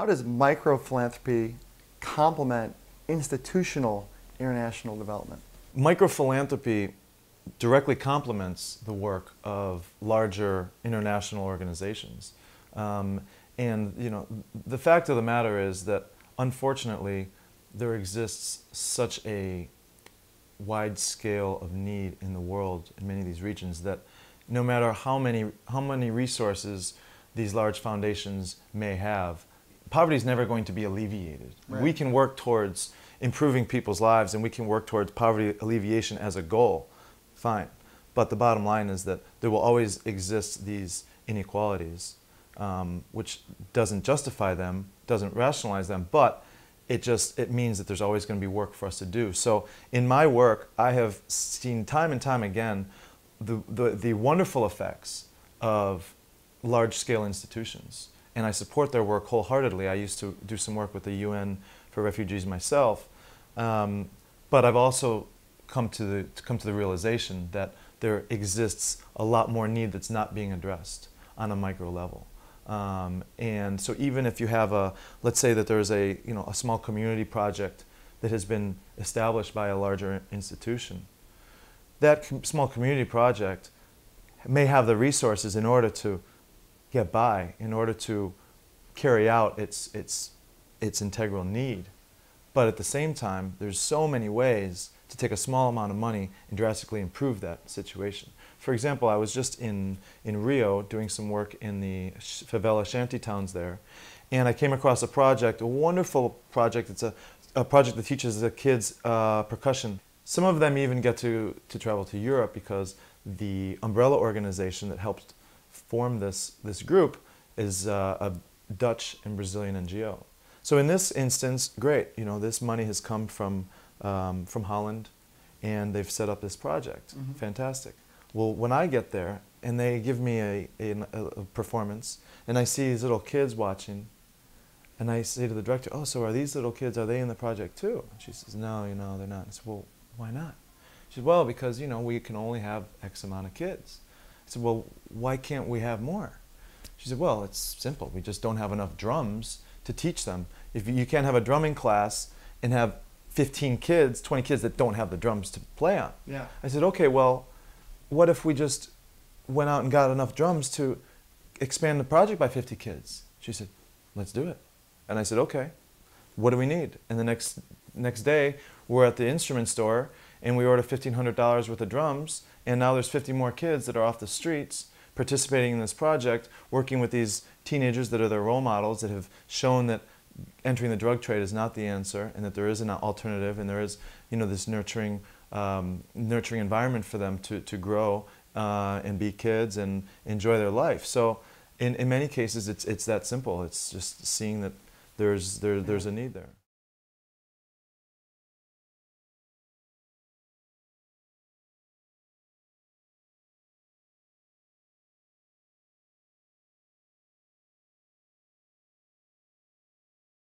How does micro-philanthropy complement institutional international development? Micro-philanthropy directly complements the work of larger international organizations. And the fact of the matter is that, unfortunately, there exists such a wide scale of need in the world in many of these regions that no matter how many resources these large foundations may have, poverty is never going to be alleviated. Right. We can work towards improving people's lives and we can work towards poverty alleviation as a goal, fine. But the bottom line is that there will always exist these inequalities, which doesn't justify them, doesn't rationalize them, but it means that there's always going to be work for us to do. So in my work, I have seen time and time again the wonderful effects of large-scale institutions. And I support their work wholeheartedly. I used to do some work with the UN for refugees myself. But I've also come to the realization that there exists a lot more need that's not being addressed on a micro level. And so even if you have let's say that there's a small community project that has been established by a larger institution, that small community project may have the resources in order to get by, in order to carry out its integral need. But at the same time, there's so many ways to take a small amount of money and drastically improve that situation. For example, I was just in Rio doing some work in the favela shanty towns there, and I came across a project, a wonderful project. It's a project that teaches the kids percussion. Some of them even get to travel to Europe because the umbrella organization that helped form this group is a Dutch and Brazilian NGO. So in this instance, great, this money has come from Holland, and they've set up this project. Mm-hmm. Fantastic. Well, when I get there and they give me a performance, and I see these little kids watching, and I say to the director, "Oh, so are these little kids? Are they in the project too?" And she says, "No, they're not." I said, "Well, why not?" She said, "Well, because we can only have X amount of kids." I said, "Well, why can't we have more?" She said, "Well, it's simple. We just don't have enough drums to teach them. If you can't have a drumming class and have 15 kids, 20 kids that don't have the drums to play on." Yeah. I said, "Okay, well, what if we just went out and got enough drums to expand the project by 50 kids?" She said, "Let's do it." And I said, "Okay, what do we need?" And the next day, we're at the instrument store, and we order $1,500 worth of drums, and now there's 50 more kids that are off the streets participating in this project, working with these teenagers that are their role models, that have shown that entering the drug trade is not the answer, and that there is an alternative, and there is this nurturing environment for them to grow and be kids and enjoy their life. So in many cases, it's that simple. It's just seeing that there's a need there.